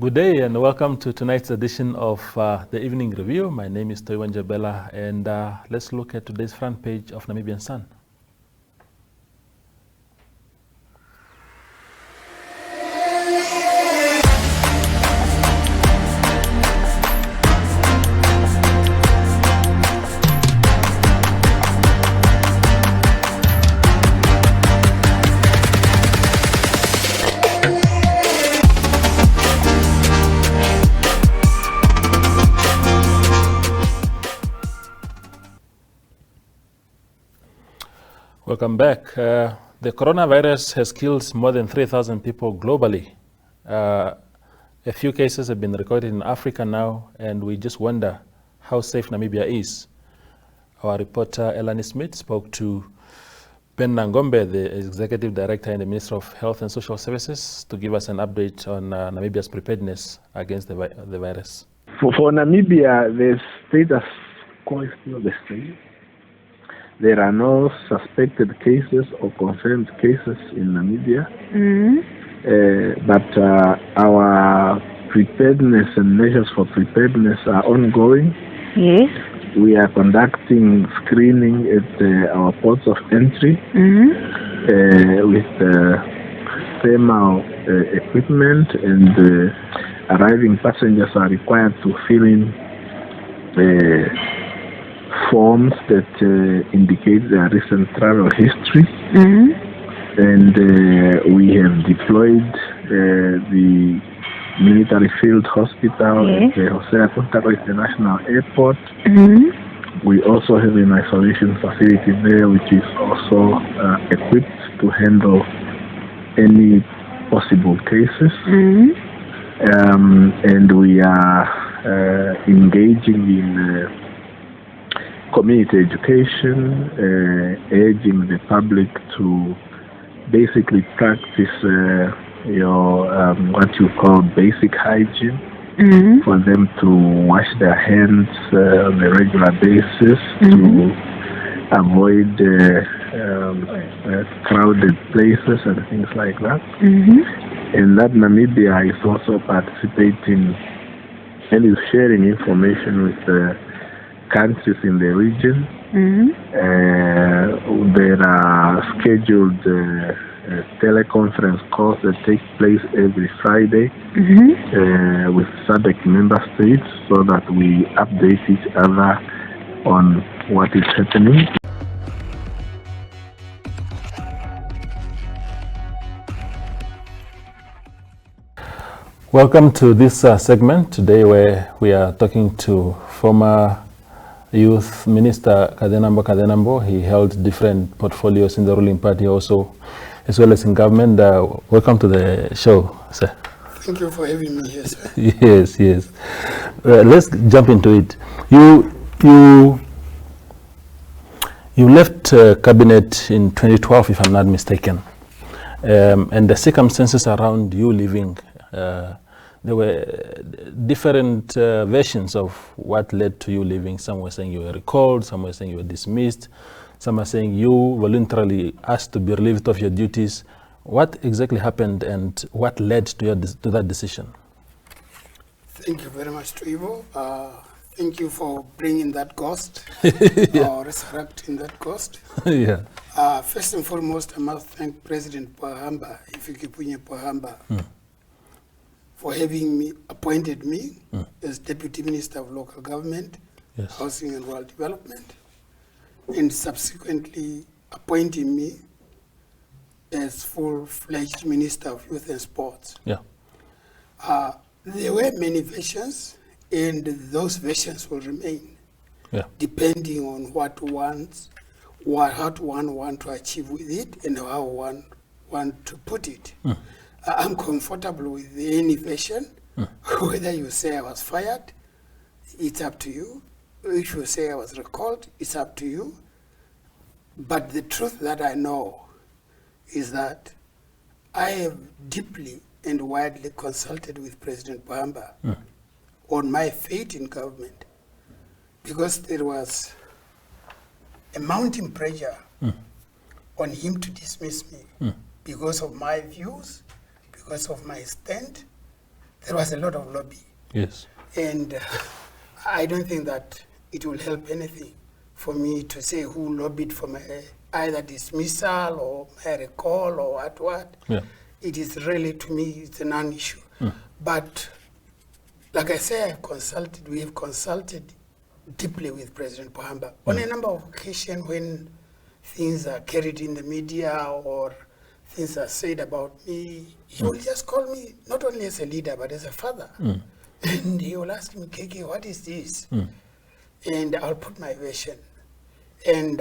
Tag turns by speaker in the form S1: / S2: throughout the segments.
S1: Good day and welcome to tonight's edition of the Evening Review. My name is Toiwan Jabela and let's look at today's front page of Namibian Sun. Welcome back. The coronavirus has killed more than 3,000 people globally. A few cases have been recorded in Africa now, and we just wonder how safe Namibia is. Our reporter Elani Smith spoke to Ben Nangombe, the Executive Director and the Minister of Health and Social Services, to give us an update on Namibia's preparedness against the virus.
S2: For Namibia, the status quo is still the same. There are no suspected cases or confirmed cases in Namibia, but our preparedness and measures for preparedness are ongoing.
S3: Yes.
S2: We are conducting screening at our ports of entry with thermal equipment, and arriving passengers are required to fill in forms that indicate their recent travel history, and we have deployed the military field hospital at the Hosea Kontaro International Airport. We also have an isolation facility there which is also equipped to handle any possible cases, and we are engaging in community education, urging the public to basically practice what you call basic hygiene, for them to wash their hands on a regular basis, to avoid crowded places and things like that. And that Namibia is also participating and is sharing information with countries in the region. There are scheduled teleconference calls that take place every Friday with SADC member states, so that we update each other on what is happening.
S1: Welcome to this segment today, where we are talking to former Youth Minister Kazenambo Kazenambo. He held different portfolios in the ruling party also, as well as in government. Welcome to the show, sir.
S4: Thank you for having me here, sir.
S1: Yes. Let's jump into it. You left cabinet in 2012, if I'm not mistaken, and the circumstances around you leaving, there were different versions of what led to you leaving. Some were saying you were recalled, some were saying you were dismissed, some are saying you voluntarily asked to be relieved of your duties. What exactly happened and what led to that decision?
S4: Thank you very much, Toivo. Thank you for bringing that ghost, or resurrecting that ghost. First and foremost, I must thank President Pohamba, Ifikipunye Pohamba, for having appointed me as Deputy Minister of Local Government, Housing and Rural Development, and subsequently appointing me as full-fledged Minister of Youth and Sports. There were many versions, and those versions will remain, depending on what one want to achieve with it and how one want to put it. I'm comfortable with any version. Whether you say I was fired, it's up to you. If you say I was recalled, it's up to you. But the truth that I know is that I have deeply and widely consulted with President Pohamba on my fate in government, because there was a mounting pressure on him to dismiss me because of my views, because of my stand, there was a lot of lobby.
S1: Yes.
S4: And I don't think that it will help anything for me to say who lobbied for my either dismissal or my recall or what.
S1: Yeah.
S4: It is really, to me, it's a non-issue. But like I say, we have consulted deeply with President Pohamba on a number of occasions when things are carried in the media or things are said about me. He will just call me not only as a leader but as a father. And he will ask me, Keke, what is this? And I'll put my version. And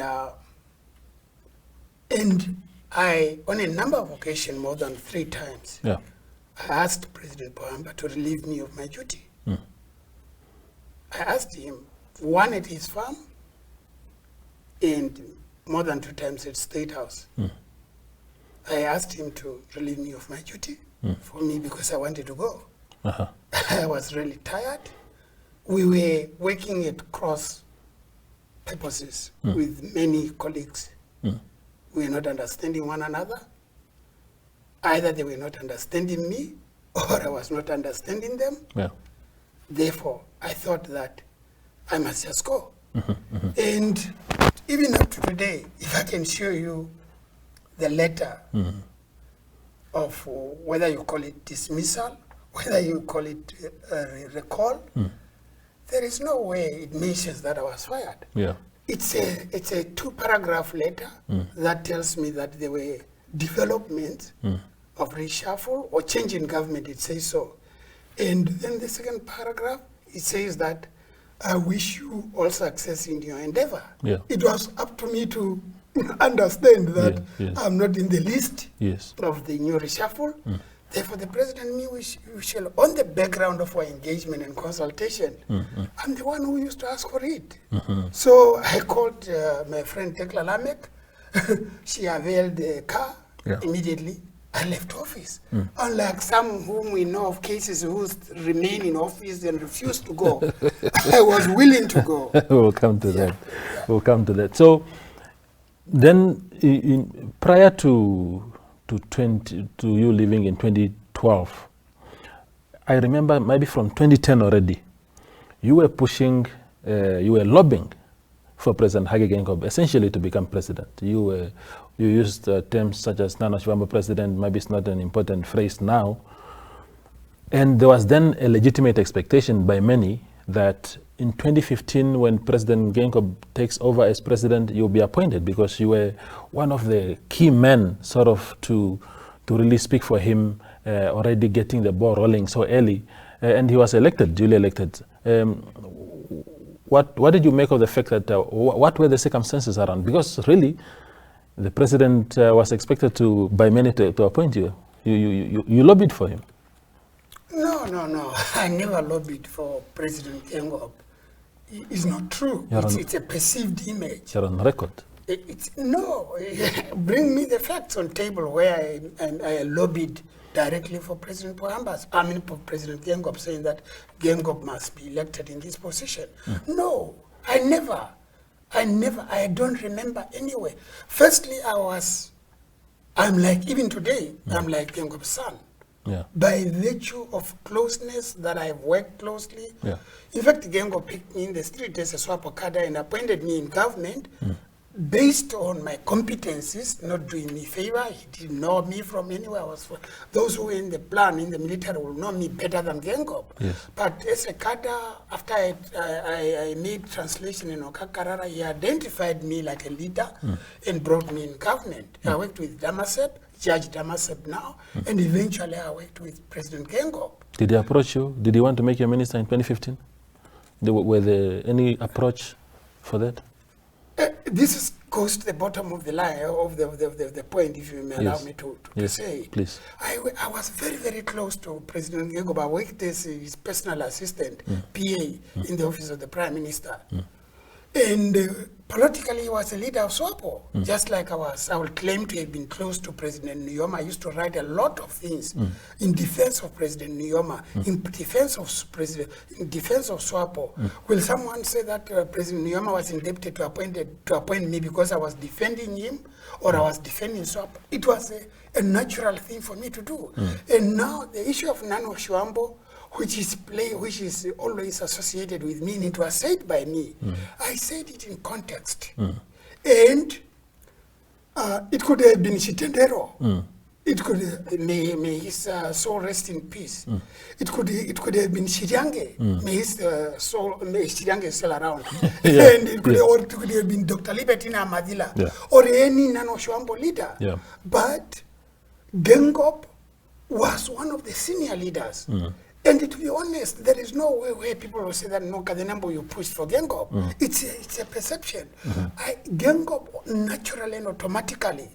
S4: I, on a number of occasions, more than 3 times, I asked President Pohamba to relieve me of my duty. I asked him, one at his farm, and more than 2 times at State House. I asked him to relieve me of my duty for me because I wanted to go. I was really tired. We were working at cross purposes with many colleagues. We were not understanding one another. Either they were not understanding me or I was not understanding them. Therefore, I thought that I must just go. And even up to today, if I can show you the letter of whether you call it dismissal, whether you call it recall, there is no way it mentions that I was fired. It's a 2-paragraph letter that tells me that there were developments of reshuffle or change in government, it says so. And then the second paragraph, it says that I wish you all success in your endeavor. It was up to me to understand that I'm not in the list of the new reshuffle. Therefore, the president and me, we shall, on the background of our engagement and consultation, I'm the one who used to ask for it. So I called my friend Tekla Lamek. She availed the car immediately. I left office. Unlike some whom we know of cases who remain in office and refuse to go, I was willing to go.
S1: We'll come to that. We'll come to that. So then, prior to you leaving in 2012, I remember maybe from 2010 already, you were pushing, you were lobbying for President Hage Geingob essentially to become president. You used terms such as Nana Shivambo president. Maybe it's not an important phrase now. And there was then a legitimate expectation by many that in 2015, when President Geingob takes over as president, you'll be appointed because you were one of the key men sort of to really speak for him, already getting the ball rolling so early. And he was elected, duly elected. What did you make of the fact that, what were the circumstances around? Because really, the president was expected to, by many, to appoint you. You lobbied for him.
S4: No. I never lobbied for President Geingob. It's not true. It's a perceived image.
S1: You're on record.
S4: No, bring me the facts on table where I lobbied directly for President Pohamba. I mean, for President Geingob, saying that Geingob must be elected in this position. No, I never. I don't remember anyway. Firstly, I'm like, even today, I'm like Geingob's son. By virtue of closeness, that I've worked closely. In fact, Geingob picked me in the street as a Swapo cadre and appointed me in government based on my competencies, not doing me favor. He didn't know me from anywhere. Those who were in the plan, in the military, will know me better than Geingob. But as a cadre, after I made translation in Okakarara, he identified me like a leader and brought me in government. I worked with Damasep, Judge Damasep now, and eventually I worked with President Geingob.
S1: Did he approach you? Did he want to make you a minister in 2015? Were there any approach for that?
S4: This goes to the bottom of the line, of the point, if you may allow me to say it.
S1: Please.
S4: I was very, very close to President Geingob. I worked as his personal assistant, PA, in the office of the Prime Minister. And politically, he was a leader of Swapo, just like I was. I would claim to have been close to President Nyoma. I used to write a lot of things in defense of President Nyoma, in defense of Swapo. Will someone say that President Nyoma was indebted to appoint me because I was defending him or I was defending Swapo? It was a natural thing for me to do. And now the issue of Nano Shivambo which is always associated with me, and it was said by me. I said it in context. And it could have been Chitendero. It could may his soul rest in peace. It could have been Shiryange. May his Shiryange is still around. And it could have been Dr. Libertina Amadila or any Nano Shuambo leader. But Gengop was one of the senior leaders. And to be honest, there is no way where people will say that, no, Kazenambo, you pushed for Gengop. It's a perception. Gengop naturally and automatically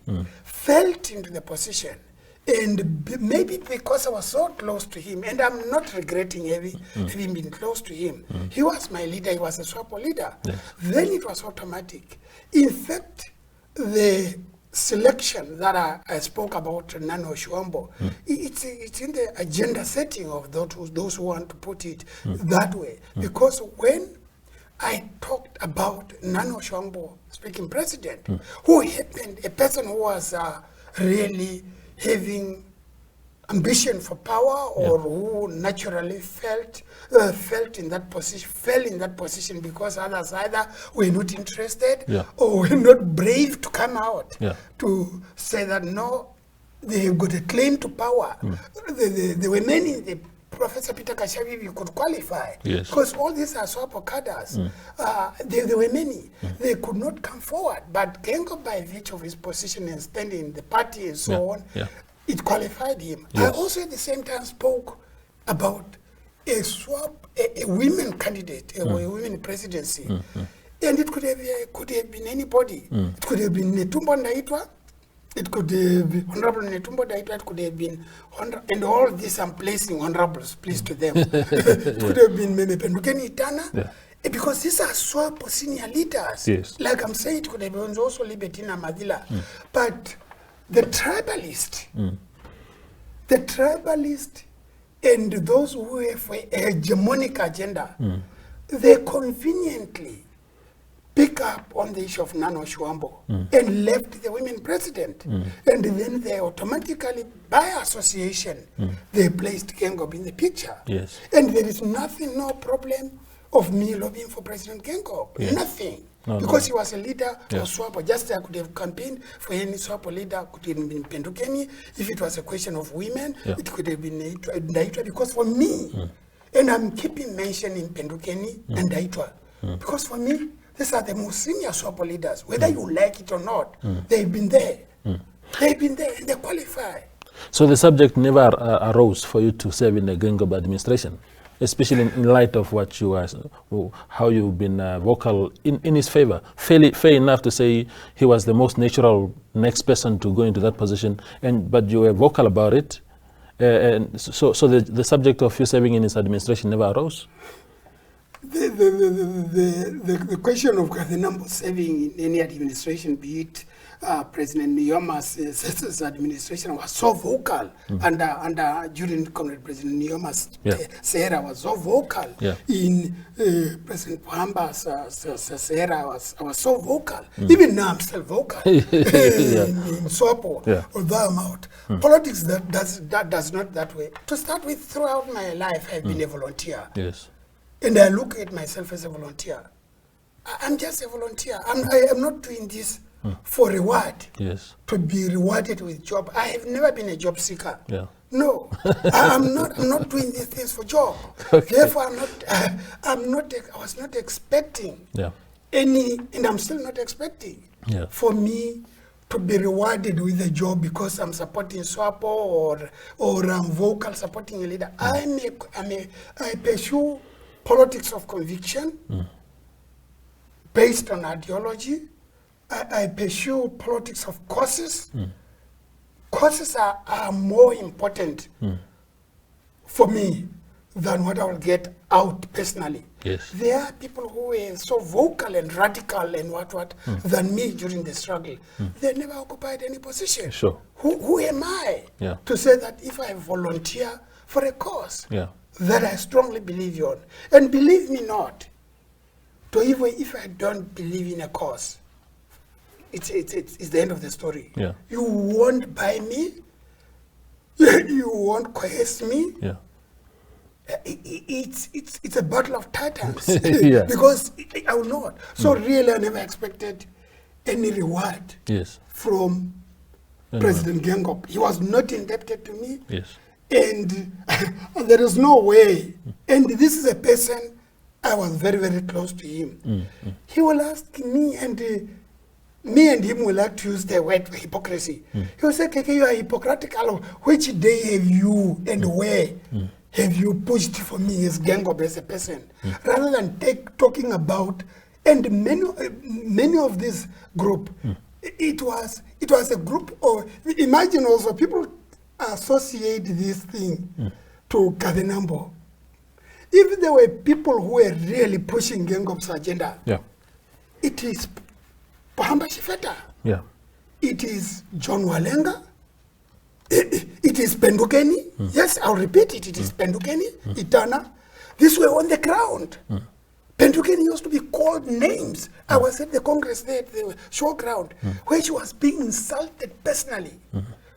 S4: felt into the position. And maybe because I was so close to him, and I'm not regretting having been close to him. He was my leader, he was a Swapo leader. Then it was automatic. In fact, the selection that I spoke about, Nano Shuambo, it's in the agenda setting of those who want to put it that way. Because when I talked about Nano Shuambo speaking president, who happened, a person who was really having ambition for power, or who naturally felt in that position, fell in that position because others either were not interested or were not brave to come out to say that no, they've got a claim to power. There were many. Professor Peter Kashavi, you could qualify, because all these are Swapo cadres. There were many. They could not come forward, but Gengop, by virtue of his position and standing in the party and so on, it qualified him. I also at the same time spoke about a women candidate, a women presidency. And it could have been anybody. It could have been Netumbo Ndaitwa. It could have been Honorable Netumbo Ndaitwa. It could have been and all this I'm placing honorables, please, to them. It could have been Meme Pendukeni Itana. Because these are Swapo senior leaders. Like I'm saying, it could have been also Libertina Madila. But the tribalist and those who have a hegemonic agenda, they conveniently pick up on the issue of Nano Shuambo and left the women president. And then they automatically, by association, they placed Gengop in the picture. And there is nothing, no problem of me lobbying for President Gengop. Nothing. Because he was a leader of Swapo. Just I could have campaigned for any Swapo leader, could have been Pendukeni. If it was a question of women, it could have been Ndaitwa. Because for me, and I'm keeping mentioning Pendukeni and Ndaitwa, because for me, these are the most senior Swapo leaders. Whether you like it or not, they've been there. They've been there and they qualify.
S1: So the subject never arose for you to serve in the Gengop administration, especially in light of what you are, how you've been vocal in his favor. Fair enough to say he was the most natural next person to go into that position, but you were vocal about it. And so the subject of you serving in his administration never arose?
S4: The question of Kazenambo serving in any administration, be it President Nyoma's administration, was so vocal, during Comrade President Nyoma's Sahara was so vocal. In President Puhamba's Sahara, I was so vocal. Even now I'm still vocal. In Swapo, although I'm out. Politics that does not that way. To start with, throughout my life, I've been a volunteer. And I look at myself as a volunteer. I'm just a volunteer. I am not doing this for reward, to be rewarded with job. I have never been a job seeker. No, I not doing these things for job. Therefore, I was not expecting any, and I'm still not expecting for me to be rewarded with a job because I'm supporting Swapo or I'm vocal supporting a leader. I pursue politics of conviction based on ideology. I pursue politics of causes. Causes are more important for me than what I will get out personally. There are people who were so vocal and radical and what than me during the struggle. They never occupied any position. Who am I to say that if I volunteer for a cause that I strongly believe in? And believe me not, to even if I don't believe in a cause, it's the end of the story. You won't buy me, you won't coerce me, it's a battle of titans.
S1: Yeah.
S4: Because I will not. So really, I never expected any reward from President Gengop. He was not indebted to me.
S1: Yes.
S4: And there is no way. And this is a person, I was very, very close to him. He will ask me, and me and him will like to use the word hypocrisy. He will say, KK, you are Hippocratic. Which day have you and where have you pushed for me as Gengop as a person? Rather than talking about, and many of this group, it was a group of, imagine also, people associate this thing to Kazenambo. If there were people who were really pushing Gengop's agenda, it is Pahamba Shifeta. It is John Walenga. It is Pendukeni. Yes, I'll repeat it. It is Pendukeni, Itana. These were on the ground. Pendukeni used to be called names. I was at the Congress there, at the showground, where she was being insulted personally.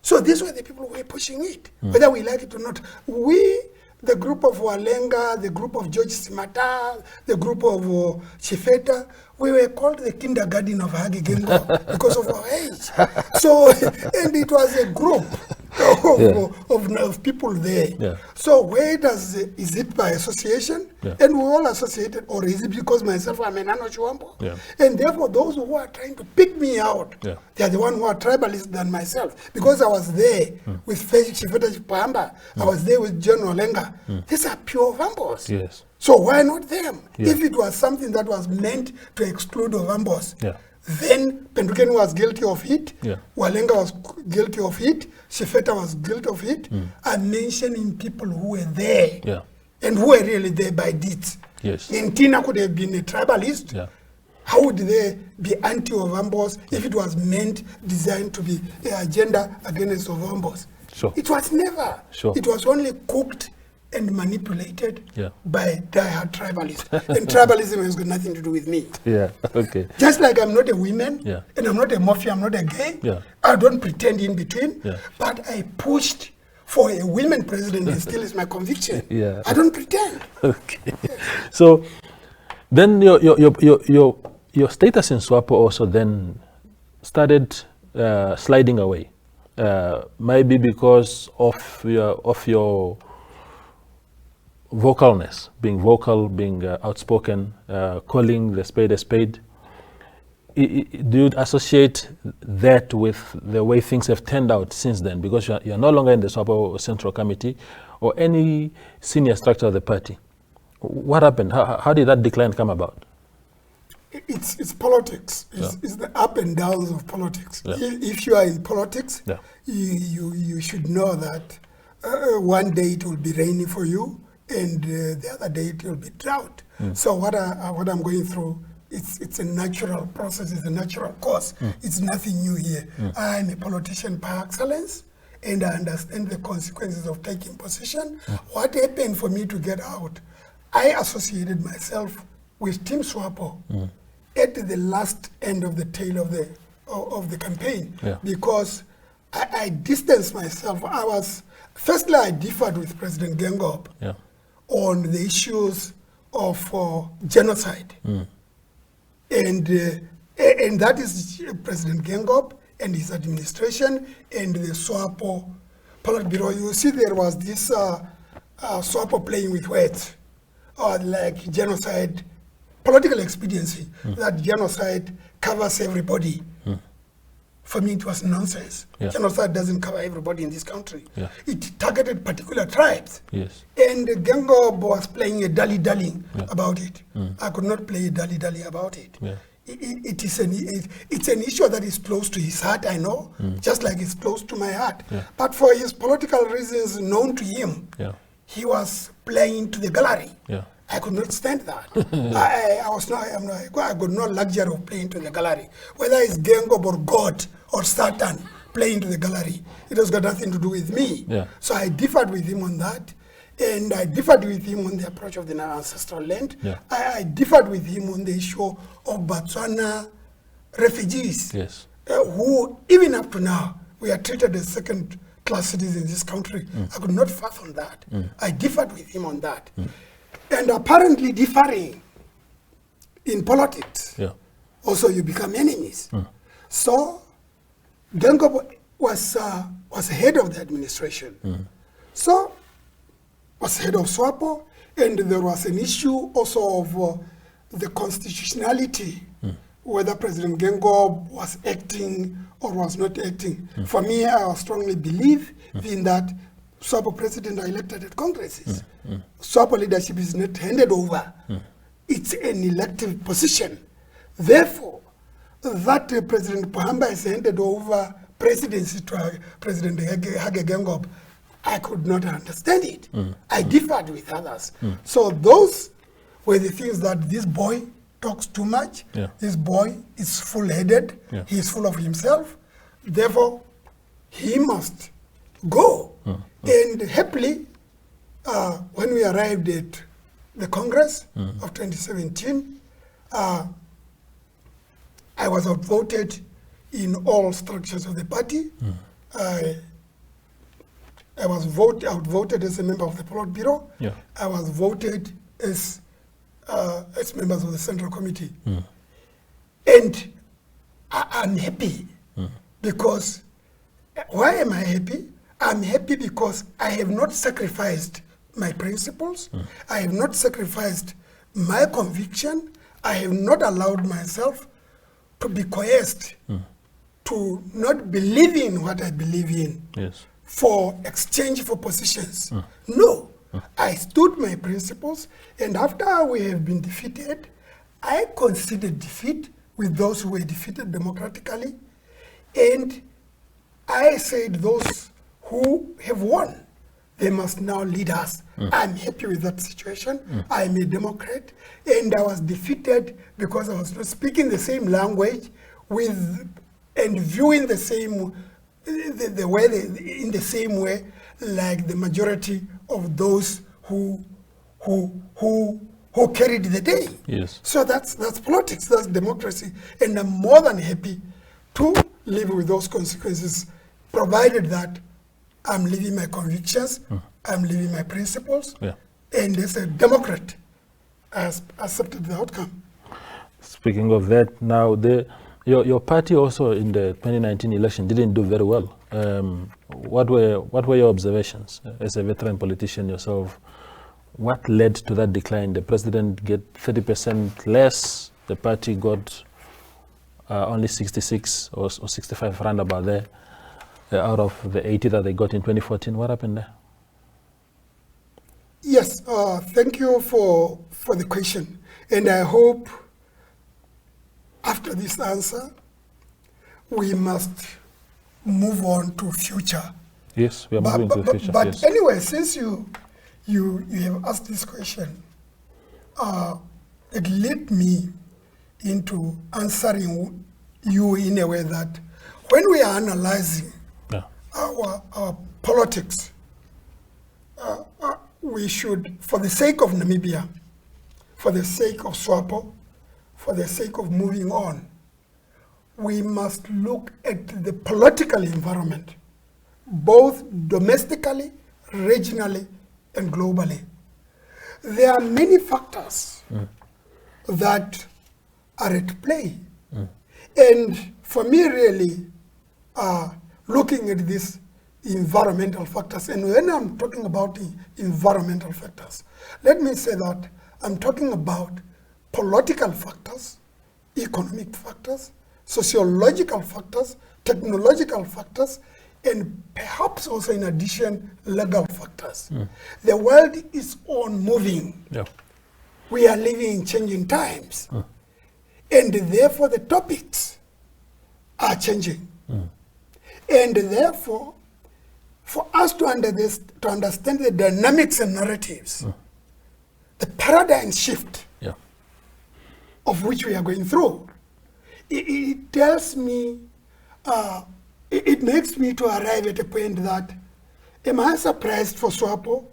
S4: So these were the people who were pushing it, whether we like it or not. We, the group of Walenga, the group of George Simata, the group of Chifeta, we were called the kindergarten of Hagi Gengo because of our age. So, and it was a group of people there. So where is it by association? And we all associated, or is it because myself, I'm an Ano Chuambo? And therefore those who are trying to pick me out, they are the ones who are tribalist than myself. Because I was there with Chifeta Chipamba, I was there with John Olenga. These are pure Vambos. So why not them? If it was something that was meant to exclude Ovambos, then Pendukeni was guilty of it, Walenga was guilty of it, Shifeta was guilty of it. I'm mentioning people who were there and who were really there by deeds. Ntina could have been a tribalist. How would they be anti-Ovambos if it was meant, designed to be an agenda against Ovambos? It was never. It was only cooked and manipulated by diehard tribalists. And tribalism has got nothing to do with me. Just like I'm not a woman, and I'm not a mafia, I'm not a gay, I don't pretend in between, but I pushed for a women president and still is my conviction. I don't pretend.
S1: So then your status in Swapo also then started sliding away. Maybe because of your vocalness, being vocal, being outspoken, calling the spade a spade. Do you associate that with the way things have turned out since then? Because you're no longer in the Swapo Central Committee or any senior structure of the party. What happened? How did that decline come about?
S4: It's politics. It's the up and downs of politics. If you are in politics, you should know that one day it will be rainy for you, and the other day it will be drought. So what I'm going through, it's a natural process, it's a natural course. It's nothing new here. I'm a politician by excellence, and I understand the consequences of taking position. What happened for me to get out? I associated myself with Team Swapo at the last end of the tail of the campaign, because I distanced myself. Firstly, I differed with President Gengop on the issues of genocide. And that is President Gengop and his administration and the Swapo Politburo. You see, there was this Swapo playing with words, like genocide, political expediency, that genocide covers everybody. For me, it was nonsense. Genocide doesn't cover everybody in this country. It targeted particular tribes. And Gengop was playing a dally-dallying about it. I could not play a dally-dally about it. It's an issue that is close to his heart, I know, just like it's close to my heart. But for his political reasons known to him, he was playing to the gallery. I could not stand that. I got no luxury of playing to the gallery. Whether it's Gengop or God or Satan playing to the gallery, it has got nothing to do with me. So I differed with him on that. And I differed with him on the approach of the ancestral land. I differed with him on the issue of Botswana refugees, who, even up to now, we are treated as second class citizen in this country. I could not fathom that. I differed with him on that. And apparently differing in politics, also you become enemies. So Gengob was head of the administration. So was head of Swapo, and there was an issue also of the constitutionality, whether President Gengob was acting or was not acting. For me, I strongly believe in that Swapo president are elected at congresses. Swapo leadership is not handed over. It's an elective position. Therefore, that President Pohamba has handed over presidency to President Hage Gengob, I could not understand it. I differed with others. So those were the things that this boy talks too much. This boy is full-headed. He is full of himself. Therefore, he must go. And happily, when we arrived at the Congress of 2017, I was outvoted in all structures of the party. I was outvoted as a member of the Politburo. I was voted as members of the Central Committee. And I'm happy because, why am I happy? I'm happy because I have not sacrificed my principles. I have not sacrificed my conviction. I have not allowed myself to be coerced to not believe in what I believe in for exchange for positions. No, I stood my principles, and after we have been defeated, I considered defeat with those who were defeated democratically, and I said those who have won, they must now lead us. I'm happy with that situation. I'm a Democrat, and I was defeated because I was not speaking the same language with and viewing the same in the same way like the majority of those who carried the day. So that's politics, that's democracy, and I'm more than happy to live with those consequences, provided that I'm living my convictions, I'm living my principles, and as a Democrat, I accepted the outcome.
S1: Speaking of that, now your party also in the 2019 election didn't do very well. What were your observations as a veteran politician yourself? What led to that decline? The president get 30% less. The party got only 66 or 65 round about there out of the 80 that they got in 2014. What happened there?
S4: Yes, thank you for the question, and I hope after this answer, we must move on to future.
S1: Yes, we are moving to the future.
S4: But anyway, since you have asked this question, it led me into answering you in a way that when we are analyzing our politics, we should, for the sake of Namibia, for the sake of Swapo, for the sake of moving on, we must look at the political environment, both domestically, regionally, and globally. There are many factors that are at play. And for me, really, looking at these environmental factors, and when I'm talking about the environmental factors, let me say that I'm talking about political factors, economic factors, sociological factors, technological factors, and perhaps also in addition, legal factors. The world is on moving. We are living in changing times. And therefore the topics are changing. And therefore, for us to understand the dynamics and narratives, the paradigm shift of which we are going through, it tells me, it makes me to arrive at a point that, am I surprised for Swapo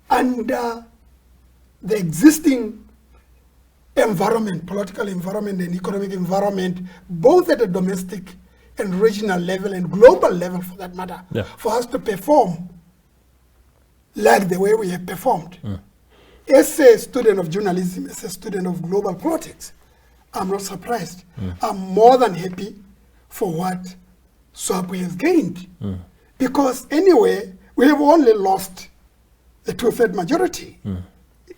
S4: under the existing environment, political environment and economic environment, both at a domestic and regional level and global level for that matter, for us to perform like the way we have performed. As a student of journalism, as a student of global politics, I'm not surprised. I'm more than happy for what Swapo has gained. Because anyway, we have only lost the 2/3 majority.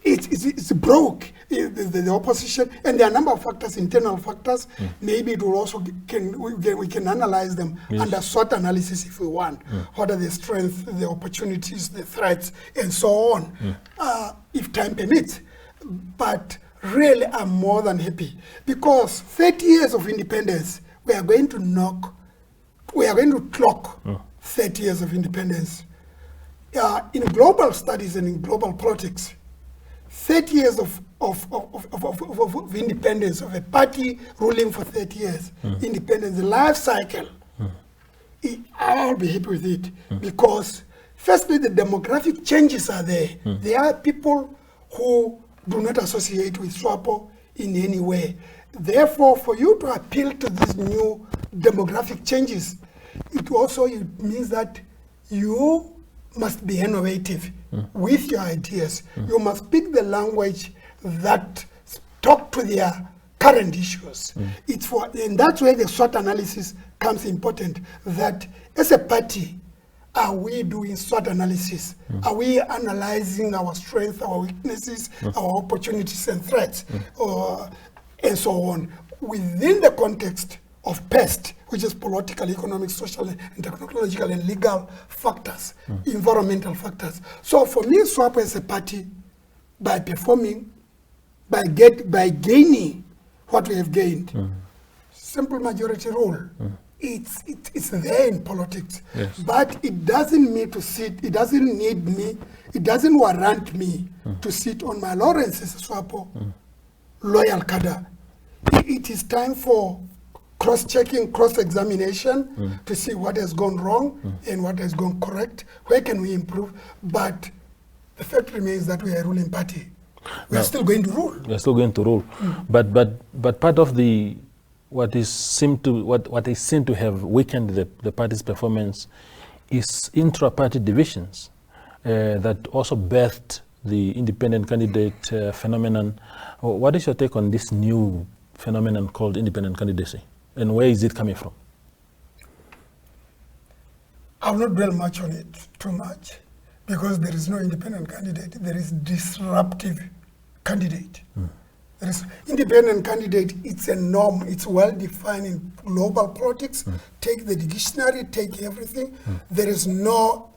S4: It's broke, the opposition, and there are a number of factors, internal factors. Maybe it will also, we can analyze them under SWOT analysis if we want. What are the strengths, the opportunities, the threats, and so on, if time permits. But really, I'm more than happy, because 30 years of independence, we are going to clock 30 years of independence. In global studies and in global politics, 30 years of independence, of a party ruling for 30 years, independence, the life cycle, I'll be happy with it. Because firstly, the demographic changes are there. There are people who do not associate with Swapo in any way. Therefore, for you to appeal to these new demographic changes, it means that you must be innovative with your ideas. You must speak the language that talk to their current issues. And that's where the SWOT analysis comes important, that as a party, are we doing SWOT analysis? Are we analyzing our strengths, our weaknesses, our opportunities and threats, and so on, within the context of PEST, which is political, economic, social, and technological and legal factors, environmental factors. So for me, Swapo as a party, by performing, by gaining what we have gained, simple majority rule, it's there in politics. But it doesn't need to sit, it doesn't warrant me to sit on my laurels as a Swapo loyal cadre. It is time for cross-checking, cross-examination to see what has gone wrong and what has gone correct. Where can we improve? But the fact remains that we are a ruling party. We are still going to rule.
S1: We are still going to rule. But part of what is seen to have weakened the party's performance is intra-party divisions that also birthed the independent candidate phenomenon. What is your take on this new phenomenon called independent candidacy? And where is it coming from?
S4: I will not dwell much on it too much, because there is no independent candidate. There is disruptive candidate. There is independent candidate. It's a norm. It's well defined in global politics. Take the dictionary. Take everything. There was no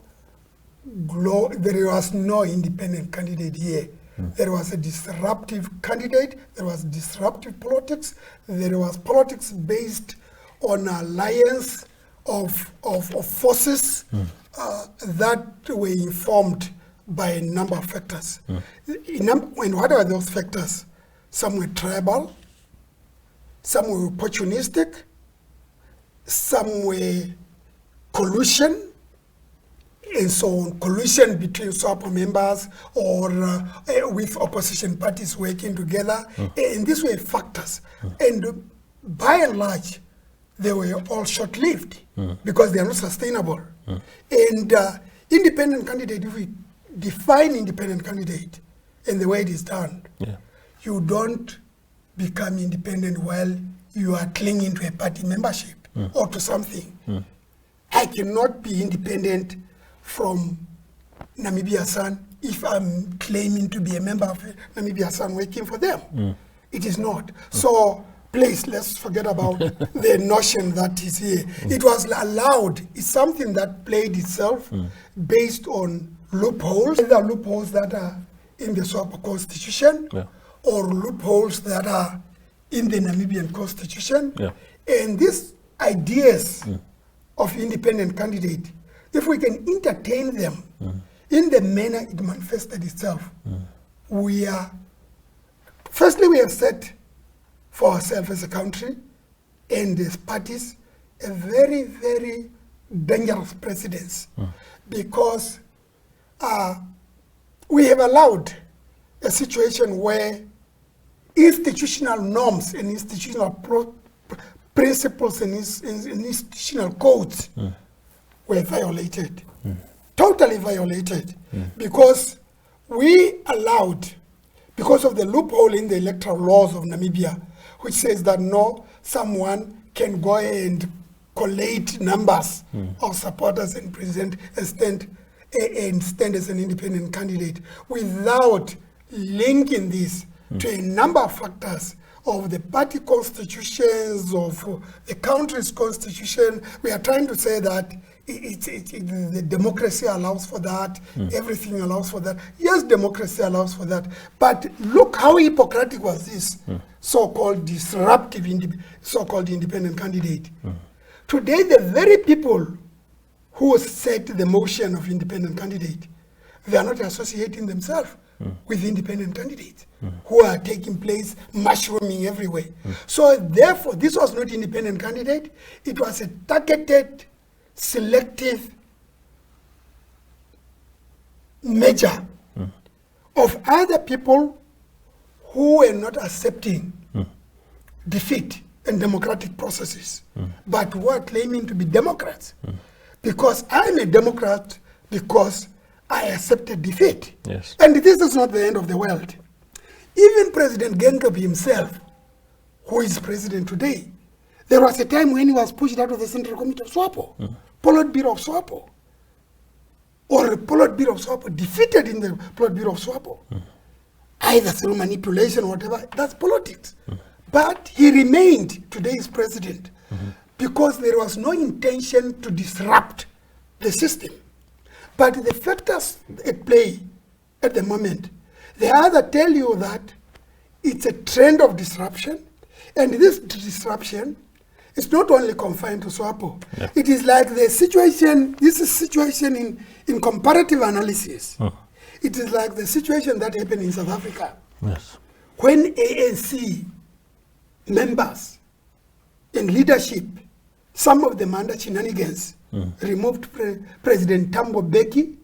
S4: independent candidate here. There was a disruptive candidate, there was disruptive politics, there was politics based on alliance of forces that were informed by a number of factors. And what are those factors? Some were tribal, some were opportunistic, some were collusion, and so on, collusion between Swapo members or with opposition parties working together. And these were factors. And by and large, they were all short-lived because they are not sustainable. And independent candidate, if we define independent candidate and the way it is done, you don't become independent while you are clinging to a party membership or to something. I cannot be independent from Namibia Sun if I'm claiming to be a member of Namibia Sun working for them. It is not. So please, let's forget about the notion that is here. It was allowed. It's something that played itself based on loopholes, either loopholes that are in the Swapo constitution or loopholes that are in the Namibian constitution. And these ideas of independent candidate, if we can entertain them in the manner it manifested itself, firstly, we have set for ourselves as a country and as parties a very, very dangerous precedence, because we have allowed a situation where institutional norms and institutional principles and institutional codes were violated, totally violated, because we allowed, because of the loophole in the electoral laws of Namibia, which says that no, someone can go and collate numbers of supporters and present and stand as an independent candidate without linking this to a number of factors of the party constitutions, of the country's constitution. We are trying to say that the democracy allows for that, everything allows for that. Yes, democracy allows for that, but look how hypocritical was this so-called disruptive, so-called independent candidate. Today, the very people who set the motion of independent candidate, they are not associating themselves with independent candidates who are taking place, mushrooming everywhere. So therefore, this was not independent candidate. It was a targeted, selective measure of other people who were not accepting defeat and democratic processes, but who are claiming to be Democrats. Because I'm a Democrat because I accepted defeat.
S1: Yes.
S4: And this is not the end of the world. Even President Gengob himself, who is president today, there was a time when he was pushed out of the Central Committee of Swapo, Politburo of Swapo, or Politburo of Swapo, defeated in the Politburo of Swapo, either through manipulation or whatever. That's politics. But he remained today's president because there was no intention to disrupt the system. But the factors at play at the moment, they either tell you that it's a trend of disruption, and this disruption is not only confined to Swapo. Yeah. It is like the situation, this is situation in comparative analysis. It is like the situation that happened in South Africa.
S1: Yes.
S4: When ANC members and leadership, some of them under shenanigans, removed President Thabo Mbeki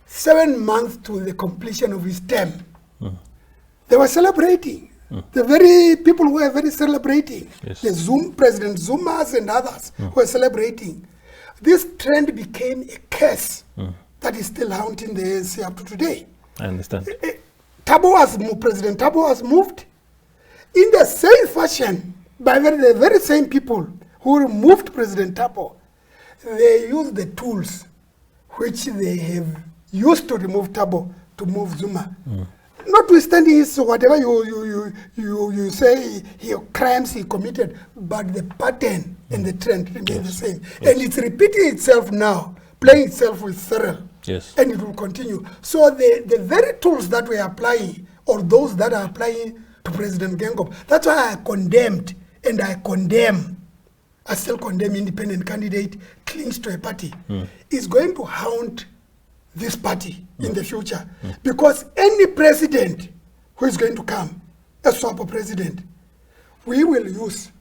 S4: 7 months to the completion of his term. They were celebrating. The very people who were very celebrating,
S1: yes.
S4: the President Zumas and others were celebrating. This trend became a curse that is still haunting the ANC up to today.
S1: I understand.
S4: President Thabo was moved in the same fashion by the very same people who removed President Thabo. They used the tools which they have used to remove Thabo to move Zuma. Notwithstanding his whatever you say crimes he committed, but the pattern and the trend remain the same. Yes. And it's repeating itself now, playing itself with Cyril.
S1: Yes.
S4: And it will continue. So the very tools that we are applying, or those that are applying to President Gengob, that's why I condemned and I condemn. I still condemn independent candidate clings to a party. Is going to haunt this party in the future. Because any president who is going to come, a Swapo president, we will use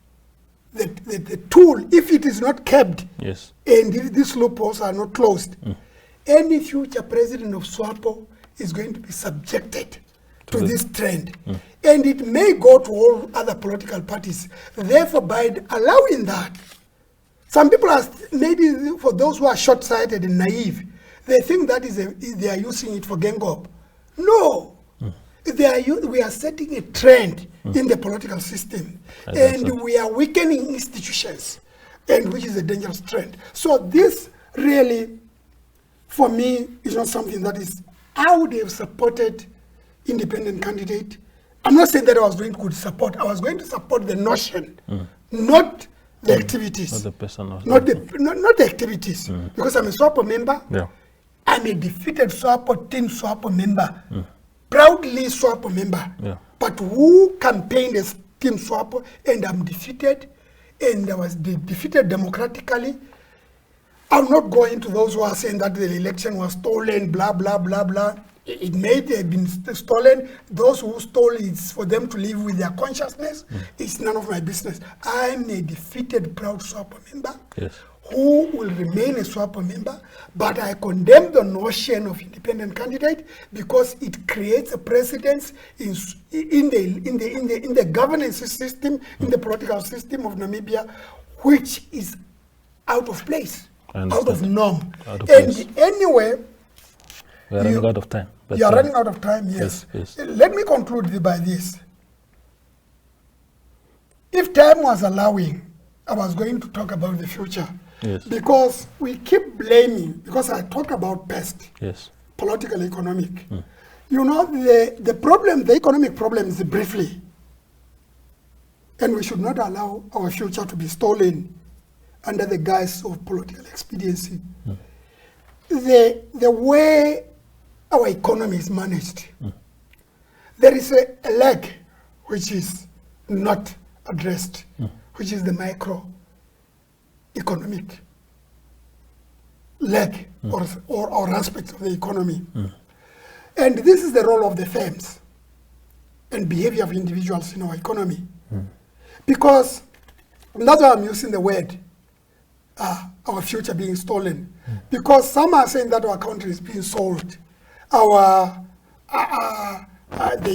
S4: the tool, if it is not kept,
S1: yes.
S4: and if these loopholes are not closed, any future president of Swapo is going to be subjected to this trend. And it may go to all other political parties. Therefore, by allowing that, some people are, maybe for those who are short-sighted and naive, they think that they are using it for Gengob. No. We are setting a trend in the political system. And we are weakening institutions, and which is a dangerous trend. So this really, for me, is not something that is, I would have supported independent candidate. I'm not saying that I was going to support. I was going to support the notion, not the activities.
S1: Not the person.
S4: Not the activities. Because I'm a Swapo member.
S1: Yeah.
S4: I'm a defeated Swapo, Team Swapo member. Proudly Swapo member.
S1: Yeah.
S4: But who campaigned as Team Swapo, and I'm defeated, and I was defeated democratically. I'm not going to those who are saying that the election was stolen, blah, blah, blah, blah. It may have been stolen. Those who stole it, for them to live with their consciousness. It's none of my business. I'm a defeated, proud Swapo member,
S1: yes.
S4: who will remain a Swapo member, but I condemn the notion of independent candidate because it creates a precedence in the governance system, in the political system of Namibia, which is out of place, out of norm. Anyway,
S1: we are running out of time.
S4: You are running out of time, yes. Let me conclude by this. If time was allowing, I was going to talk about the future.
S1: Yes.
S4: Because we keep blaming, because I talk about past,
S1: yes,
S4: political, economic. You know, the economic problem is briefly, and we should not allow our future to be stolen under the guise of political expediency. The way our economy is managed, there is a leg which is not addressed, which is the microeconomic leg or aspects of the economy. And this is the role of the firms and behavior of individuals in our economy. Because that's why I'm using the word our future being stolen. Because some are saying that our country is being sold. The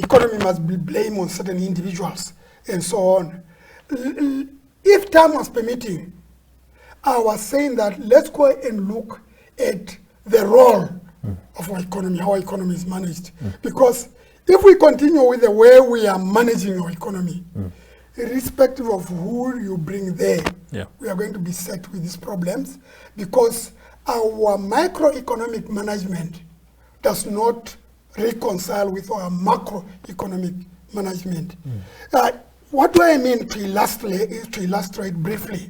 S4: economy must be blamed on certain individuals and so on. If time was permitting, I was saying that let's go and look at the role of our economy, how our economy is managed. Because if we continue with the way we are managing our economy, irrespective of who you bring there, we are going to be set with these problems because our microeconomic management does not reconcile with our macroeconomic management. What do I mean to illustrate briefly?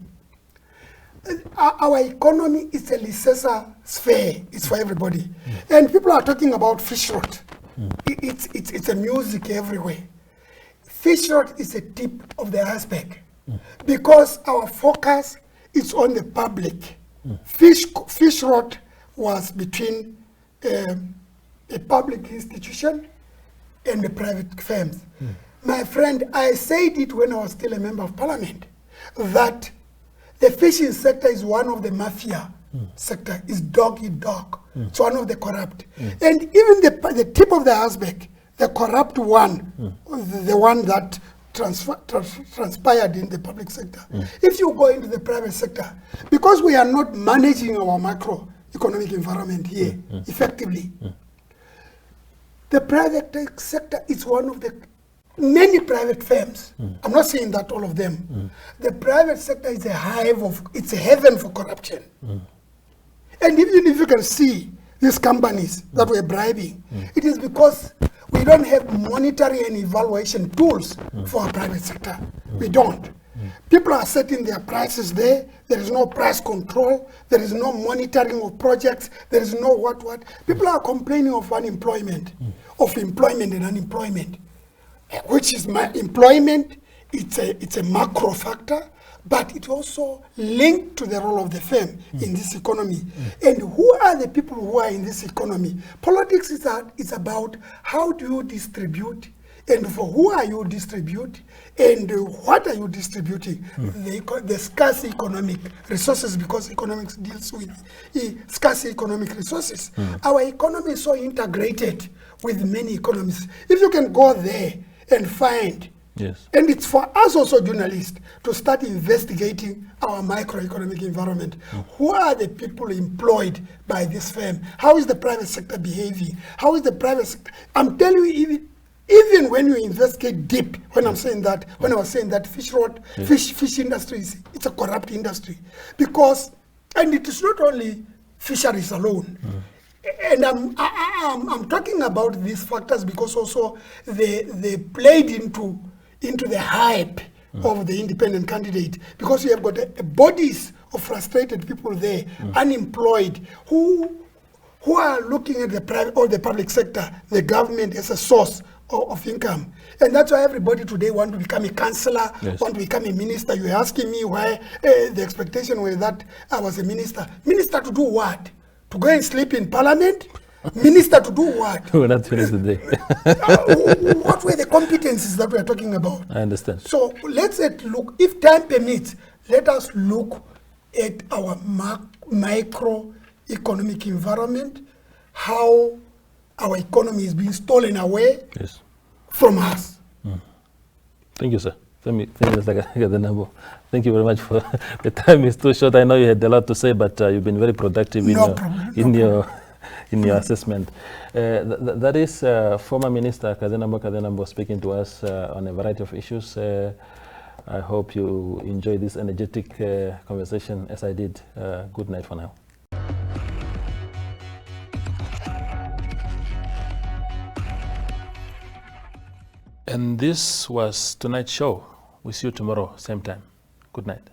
S4: Our economy is a laissez-faire sphere. It's for everybody. And people are talking about fish rot. It's a music everywhere. Fish rot is a tip of the iceberg because our focus is on the public. Fish rot was between a public institution and the private firms. My friend, I said it when I was still a member of parliament, that the fishing sector is one of the mafia sector, is dog eat dog. It's one of the corrupt. And even the tip of the iceberg, the corrupt one, the one that transpired in the public sector. If you go into the private sector, because we are not managing our macroeconomic environment here effectively, the private sector is one of the many private firms. I'm not saying that all of them. The private sector is a it's a heaven for corruption. And even if you can see these companies that we're bribing, it is because we don't have monitoring and evaluation tools for our private sector. We don't. People are setting their prices there. There is no price control. There is no monitoring of projects. There is no what. People are complaining of unemployment, of employment and unemployment, which is my employment. It's a macro factor, but it also linked to the role of the firm in this economy. And who are the people who are in this economy? Politics is about how do you distribute, and for who are you distribute, and what are you distributing? The scarce economic resources, because economics deals with scarce economic resources. Our economy is so integrated with many economies. If you can go there and find, and it's for us also journalists to start investigating our microeconomic environment. Who are the people employed by this firm? How is the private sector behaving? How is the private sector? I'm telling you, even when you investigate deep, when I was saying that fish industry it's a corrupt industry, because, and it is not only fisheries alone. And I'm talking about these factors because also they played into the hype of the independent candidate, because you have got bodies of frustrated people there, unemployed, who are looking at the private or the public sector, the government, as a source of income. And that's why everybody today want to become a councillor, want to become a minister. You're asking me why the expectation was that I was a minister. Minister to do what? To go and sleep in parliament? Minister to do what?
S1: We're not finished today.
S4: What were the competencies that we're talking about?
S1: I understand.
S4: So let's look, if time permits, let us look at our microeconomic environment, how our economy is being stolen away from us.
S1: Thank you, sir. Thank you, Mr. Kazenambo. Thank you very much for the time is too short. I know you had a lot to say, but you've been very productive in your assessment. That is former Minister Kazenambo Kazenambo speaking to us on a variety of issues. I hope you enjoy this energetic conversation as I did. Good night for now. And this was tonight's show. We'll see you tomorrow, same time. Good night.